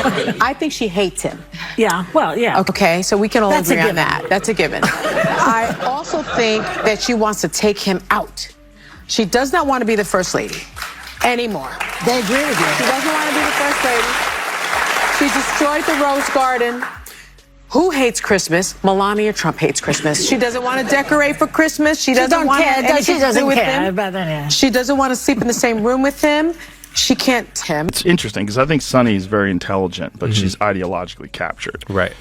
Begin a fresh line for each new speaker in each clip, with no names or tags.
I think she hates him.
Yeah, well, yeah.
Okay, so we can all agree on that. That's a given. I also think that she wants to take him out. She does not want to be the first lady anymore.
They agree with you.
She doesn't want to be the first lady. She destroyed the Rose Garden. Who hates Christmas? Melania Trump hates Christmas. She doesn't want to decorate for Christmas. She doesn't want anything to do with him. She doesn't want to sleep in the same room with him. She can't.
It's interesting because I think Sunny is very intelligent, but she's ideologically captured.
Right.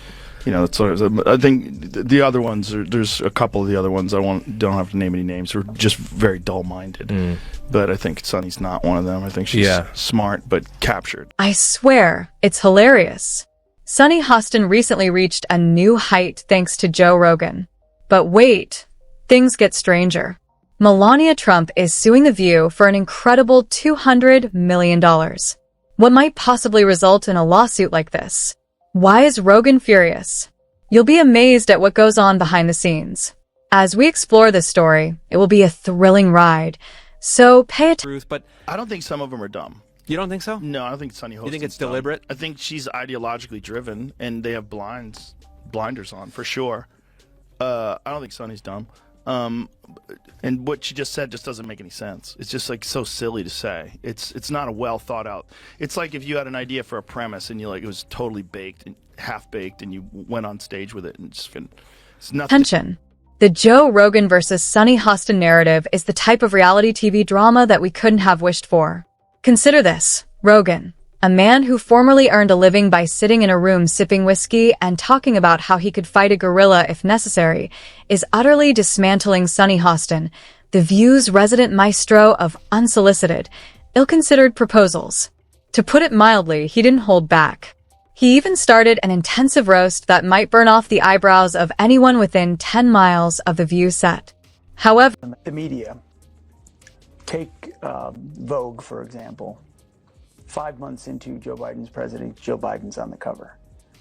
You know, that's sort of, I think the other ones, there's a couple of the other ones, don't have to name any names, are just very dull-minded. But I think Sunny's not one of them. I think she's smart, but captured.
I swear, it's hilarious. Sunny Hostin recently reached a new height thanks to Joe Rogan. But wait, things get stranger. Melania Trump is suing The View for an incredible $200 million. What might possibly result in a lawsuit like this? Why is Rogan furious? You'll be amazed at what goes on behind the scenes. As we explore this story, it will be a thrilling ride. So pay attention.
But I don't think some of them are dumb.
You don't think so?
No, I don't think Sunny Hostin.
You think it's deliberate?
I think she's ideologically driven, and they have blinders on for sure. I don't think Sunny's dumb. And what she just said just doesn't make any sense. It's just like so silly to say. It's not a well thought out. It's like if you had an idea for a premise and it was totally baked and half baked, and you went on stage with it, and it's nothing.
Attention. The Joe Rogan versus Sunny Hostin narrative is the type of reality TV drama that we couldn't have wished for. Consider this. Rogan, a man who formerly earned a living by sitting in a room sipping whiskey and talking about how he could fight a gorilla if necessary, is utterly dismantling Sunny Hostin, The View's resident maestro of unsolicited, ill-considered proposals. To put it mildly, he didn't hold back. He even started an intensive roast that might burn off the eyebrows of anyone within 10 miles of The View set. However,
the media, take Vogue, for example. 5 months into Joe Biden's presidency, Joe Biden's on the cover.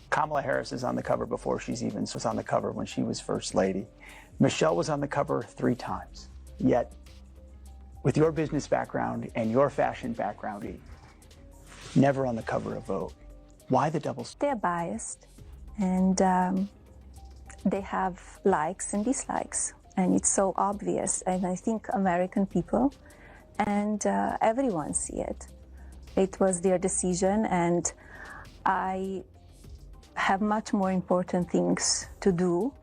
Kamala Harris is on the cover before she's even was on the cover when she was first lady. Michelle was on the cover 3 times. Yet, with your business background and your fashion background, never on the cover of Vogue. Why the double standard?
They're biased, and they have likes and dislikes, and it's so obvious. And I think American people and everyone see it. It was their decision, and I have much more important things to do,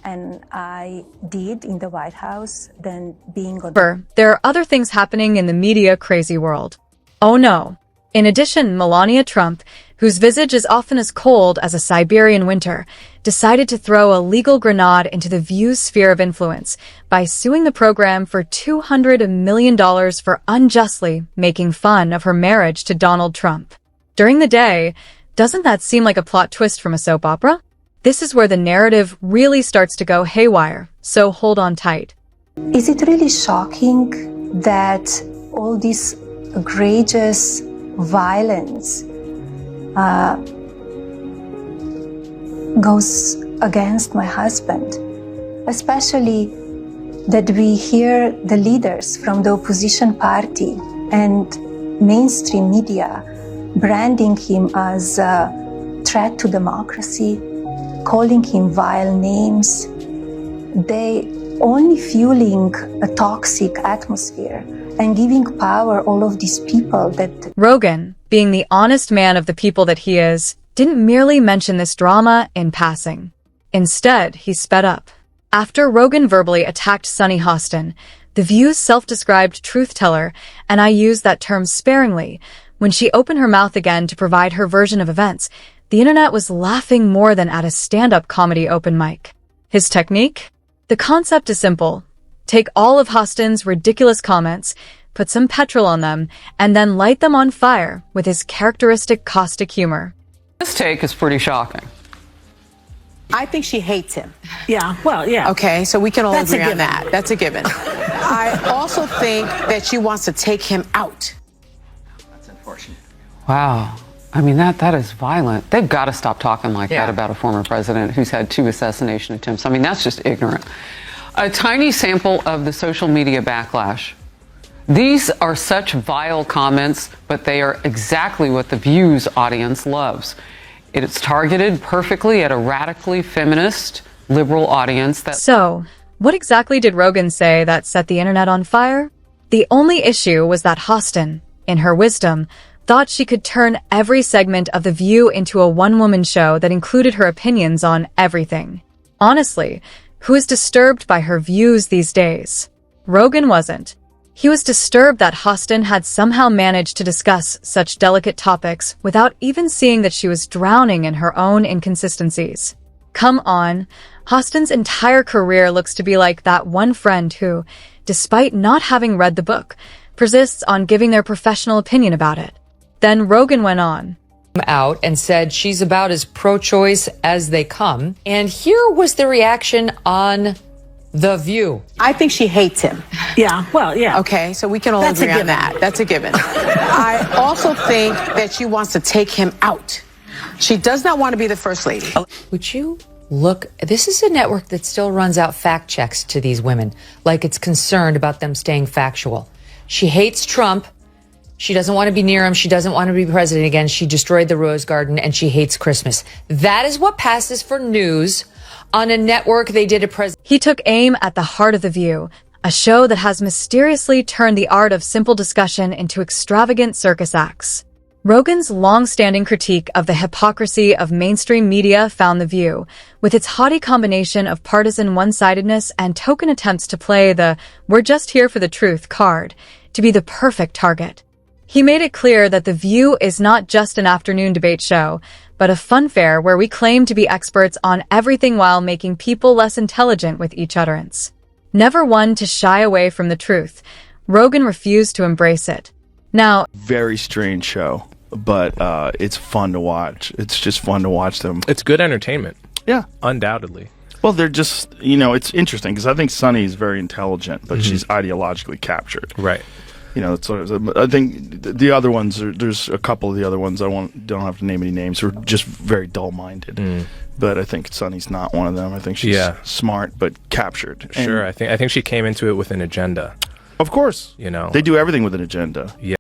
and I did in the White House than being on.
There are other things happening in the media crazy world. Oh no. In addition, Melania Trump, whose visage is often as cold as a Siberian winter, decided to throw a legal grenade into The View's sphere of influence by suing the program for $200 million for unjustly making fun of her marriage to Donald Trump. During the day, doesn't that seem like a plot twist from a soap opera? This is where the narrative really starts to go haywire, so hold on tight.
Is it really shocking that all this egregious violence goes against my husband, especially that we hear the leaders from the opposition party and mainstream media branding him as a threat to democracy, calling him vile names. They only fueling a toxic atmosphere and giving power all of these people that...
Rogan, being the honest man of the people that he is, didn't merely mention this drama in passing. Instead, he sped up. After Rogan verbally attacked Sunny Hostin, The View's self-described truth-teller, and I use that term sparingly, when she opened her mouth again to provide her version of events, the internet was laughing more than at a stand-up comedy open mic. His technique? The concept is simple. Take all of Hostin's ridiculous comments, put some petrol on them, and then light them on fire with his characteristic caustic humor.
This take is pretty shocking.
I think she hates him.
Yeah, well, yeah.
Okay, so we can all agree on that. That's a given. I also think that she wants to take him out.
That's unfortunate. Wow. I mean, that is violent. They've got to stop talking like that about a former president who's had 2 assassination attempts. I mean, that's just ignorant. A tiny sample of the social media backlash These are such vile comments, but they are exactly what the View's audience loves. It's targeted perfectly at a radically feminist, liberal audience that...
So, what exactly did Rogan say that set the internet on fire? The only issue was that Hostin, in her wisdom, thought she could turn every segment of The View into a one-woman show that included her opinions on everything. Honestly, who is disturbed by her views these days? Rogan wasn't. He was disturbed that Hostin had somehow managed to discuss such delicate topics without even seeing that she was drowning in her own inconsistencies. Come on, Hostin's entire career looks to be like that one friend who, despite not having read the book, persists on giving their professional opinion about it. Then Rogan went on.
Out and said she's about as pro-choice as they come. And here was the reaction on The View.
I think she hates him.
Yeah, well, yeah.
Okay, so we can all
That's a
agree on
given.
that. That's a given. I also think that she wants to take him out. She does not want to be the first lady.
Would you look? This is a network that still runs out fact checks to these women, like it's concerned about them staying factual. She hates Trump. She doesn't want to be near him. She doesn't want to be president again. She destroyed the Rose Garden and she hates Christmas. That is what passes for news on a network. They did a
He took aim at the heart of The View, a show that has mysteriously turned the art of simple discussion into extravagant circus acts. Rogan's long-standing critique of the hypocrisy of mainstream media found The View, with its haughty combination of partisan one-sidedness and token attempts to play the "we're just here for the truth" card, to be the perfect target. He made it clear that The View is not just an afternoon debate show, but a funfair where we claim to be experts on everything while making people less intelligent with each utterance. Never one to shy away from the truth, Rogan refused to embrace it. Now,
Very strange show, but it's fun to watch. It's just fun to watch them.
It's good entertainment.
Yeah.
Undoubtedly.
Well, they're just, it's interesting because I think Sunny is very intelligent, but she's ideologically captured.
Right.
It's sort of, I think the other ones, there's a couple of the other ones, don't have to name any names, who are just very dull-minded. But I think Sunny's not one of them. I think she's smart, but captured.
Sure, I think she came into it with an agenda.
Of course. They do everything with an agenda.
Yeah.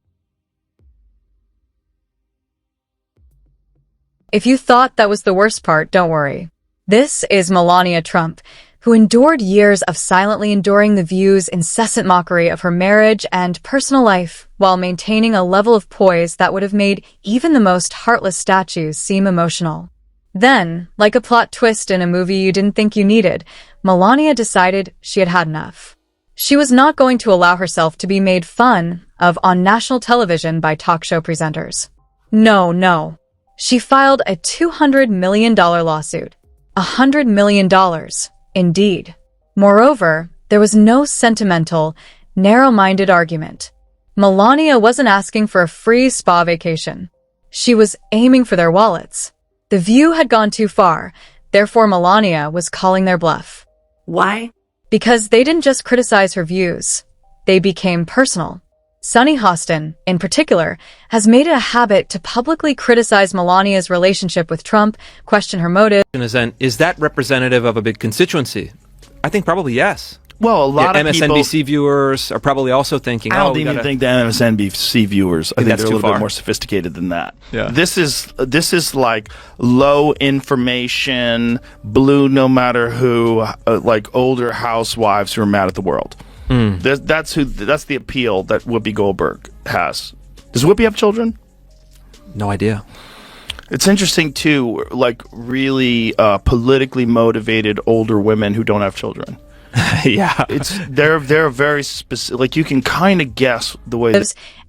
if you thought that was the worst part, don't worry. This is Melania Trump, who endured years of silently enduring The View's incessant mockery of her marriage and personal life while maintaining a level of poise that would have made even the most heartless statues seem emotional. Then, like a plot twist in a movie you didn't think you needed, Melania decided she had had enough. She was not going to allow herself to be made fun of on national television by talk show presenters. No. She filed a $200 million lawsuit. $100 million. Indeed. Moreover, there was no sentimental, narrow-minded argument. Melania wasn't asking for a free spa vacation. She was aiming for their wallets. The View had gone too far, therefore Melania was calling their bluff.
Why?
Because they didn't just criticize her views. They became personal. Sunny Hostin, in particular, has made it a habit to publicly criticize Melania's relationship with Trump, question her motives.
Is that representative of a big constituency? I think probably yes.
Well, a lot of
MSNBC
people,
viewers are probably also thinking,
I don't even think the MSNBC viewers, I think
that's
they're a
too
little bit
far.
more sophisticated than that.
Yeah.
This is like low information, blue no matter who, like older housewives who are mad at the world. That's the appeal that Whoopi Goldberg has. Does Whoopi have children?
No idea.
It's interesting too, like really politically motivated older women who don't have children.
Yeah.
They're very specific. Like you can kind of guess the way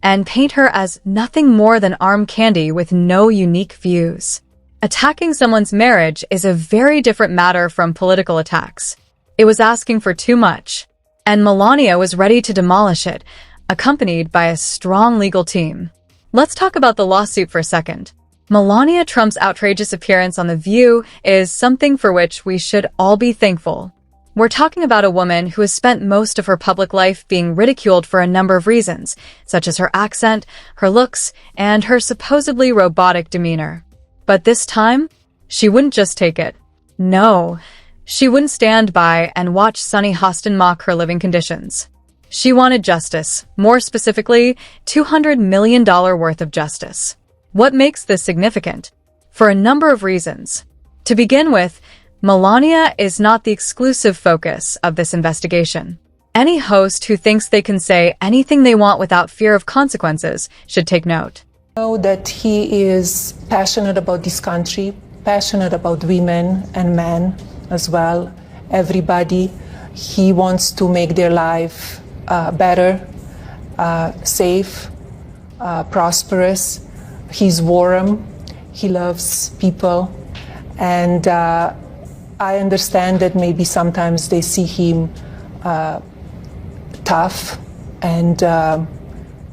And paint her as nothing more than arm candy with no unique views. Attacking someone's marriage is a very different matter from political attacks. It was asking for too much. And Melania was ready to demolish it, accompanied by a strong legal team. Let's talk about the lawsuit for a second. Melania Trump's outrageous appearance on The View is something for which we should all be thankful. We're talking about a woman who has spent most of her public life being ridiculed for a number of reasons, such as her accent, her looks, and her supposedly robotic demeanor. But this time, she wouldn't just take it. No. She wouldn't stand by and watch Sunny Hostin mock her living conditions. She wanted justice, more specifically, $200 million worth of justice. What makes this significant? For a number of reasons. To begin with, Melania is not the exclusive focus of this investigation. Any host who thinks they can say anything they want without fear of consequences should take note.
I know that he is passionate about this country, passionate about women and men as well, everybody. He wants to make their life better, safe, prosperous. He's warm, he loves people, and I understand that maybe sometimes they see him tough, and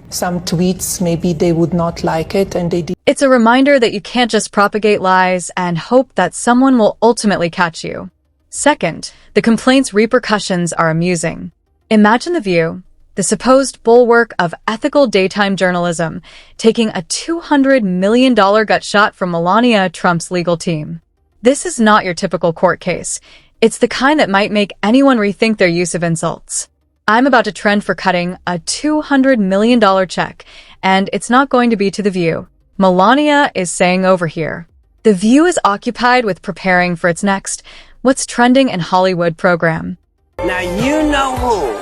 some tweets, maybe they would not like it, and they did.
It's a reminder that you can't just propagate lies and hope that someone will ultimately catch you. Second, the complaint's repercussions are amusing. Imagine The View, the supposed bulwark of ethical daytime journalism, taking a $200 million gut shot from Melania Trump's legal team. This is not your typical court case. It's the kind that might make anyone rethink their use of insults. I'm about to trend for cutting a $200 million check, and it's not going to be to The View. Melania is saying over here. The View is occupied with preparing for its next What's Trending in Hollywood program.
Now you know who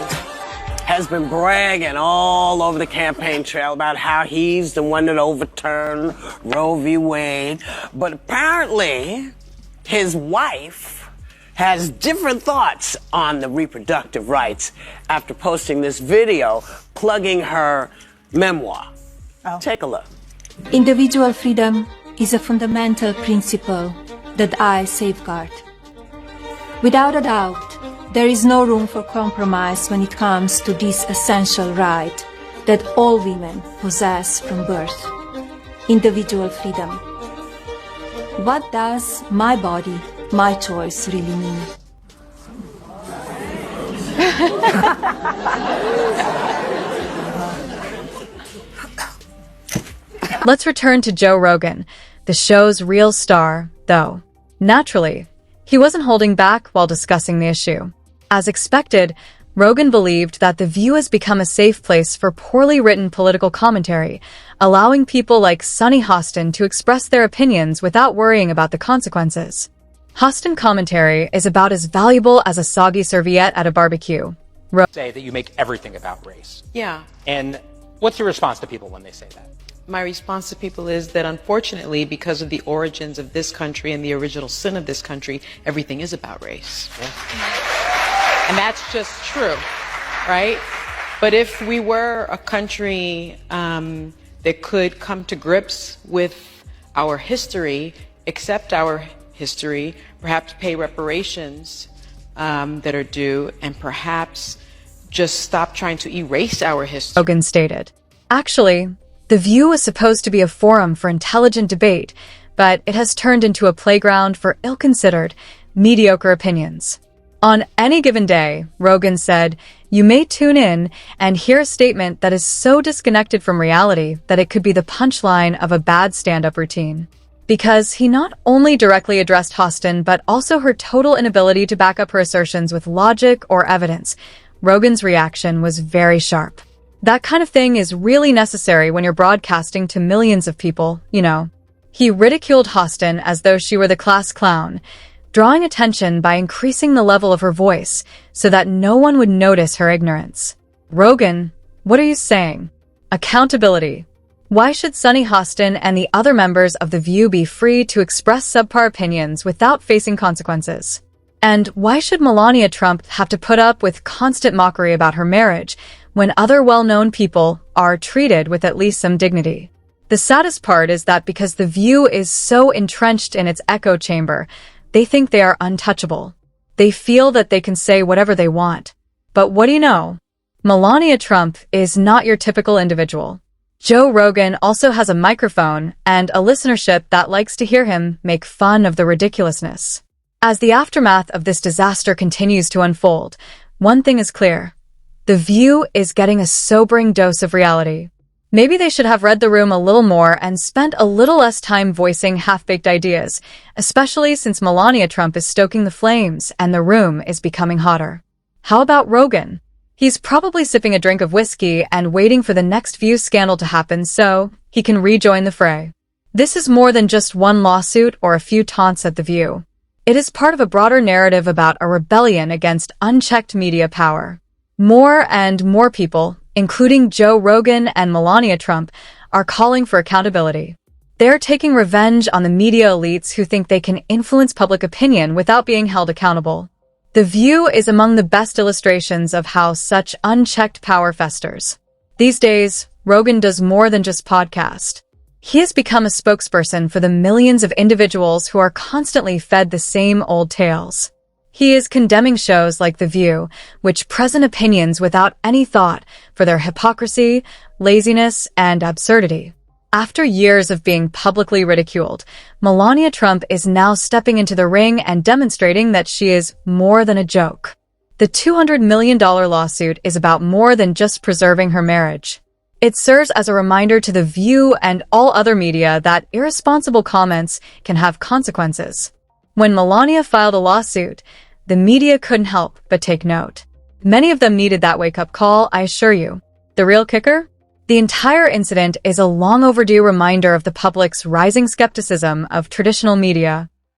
has been bragging all over the campaign trail about how he's the one that overturned Roe v. Wade, but apparently his wife has different thoughts on the reproductive rights after posting this video plugging her memoir. Take a look.
Individual freedom is a fundamental principle that I safeguard. Without a doubt, there is no room for compromise when it comes to this essential right that all women possess from birth. Individual freedom. What does my body, my choice really mean?
Let's return to Joe Rogan, the show's real star, though. Naturally, he wasn't holding back while discussing the issue. As expected, Rogan believed that The View has become a safe place for poorly written political commentary, allowing people like Sunny Hostin to express their opinions without worrying about the consequences. Hostin commentary is about as valuable as a soggy serviette at a barbecue.
Say that you make everything about race.
Yeah.
And what's your response to people when they say that?
My response to people is that unfortunately, because of the origins of this country and the original sin of this country, everything is about race. Yeah. And that's just true, right? But if we were a country that could come to grips with our history, accept our history, perhaps pay reparations that are due, and perhaps just stop trying to erase our history.
Rogan stated. Actually, The View is supposed to be a forum for intelligent debate, but it has turned into a playground for ill-considered, mediocre opinions. On any given day, Rogan said, you may tune in and hear a statement that is so disconnected from reality that it could be the punchline of a bad stand-up routine. Because he not only directly addressed Hostin, but also her total inability to back up her assertions with logic or evidence, Rogan's reaction was very sharp. That kind of thing is really necessary when you're broadcasting to millions of people, you know. He ridiculed Hostin as though she were the class clown, drawing attention by increasing the level of her voice so that no one would notice her ignorance. Rogan, what are you saying? Accountability. Why should Sunny Hostin and the other members of The View be free to express subpar opinions without facing consequences? And why should Melania Trump have to put up with constant mockery about her marriage when other well-known people are treated with at least some dignity? The saddest part is that because The View is so entrenched in its echo chamber, they think they are untouchable. They feel that they can say whatever they want. But what do you know? Melania Trump is not your typical individual. Joe Rogan also has a microphone and a listenership that likes to hear him make fun of the ridiculousness. As the aftermath of this disaster continues to unfold, one thing is clear. The View is getting a sobering dose of reality. Maybe they should have read the room a little more and spent a little less time voicing half-baked ideas, especially since Melania Trump is stoking the flames and the room is becoming hotter. How about Rogan? He's probably sipping a drink of whiskey and waiting for the next View scandal to happen so he can rejoin the fray. This is more than just one lawsuit or a few taunts at The View. It is part of a broader narrative about a rebellion against unchecked media power. More and more people, including Joe Rogan and Melania Trump, are calling for accountability. They're taking revenge on the media elites who think they can influence public opinion without being held accountable. The View is among the best illustrations of how such unchecked power festers. These days, Rogan does more than just podcast. He has become a spokesperson for the millions of individuals who are constantly fed the same old tales. He is condemning shows like The View, which present opinions without any thought for their hypocrisy, laziness, and absurdity. After years of being publicly ridiculed, Melania Trump is now stepping into the ring and demonstrating that she is more than a joke. The $200 million lawsuit is about more than just preserving her marriage. It serves as a reminder to The View and all other media that irresponsible comments can have consequences. When Melania filed a lawsuit, the media couldn't help but take note. Many of them needed that wake-up call, I assure you. The real kicker? The entire incident is a long overdue reminder of the public's rising skepticism of traditional media.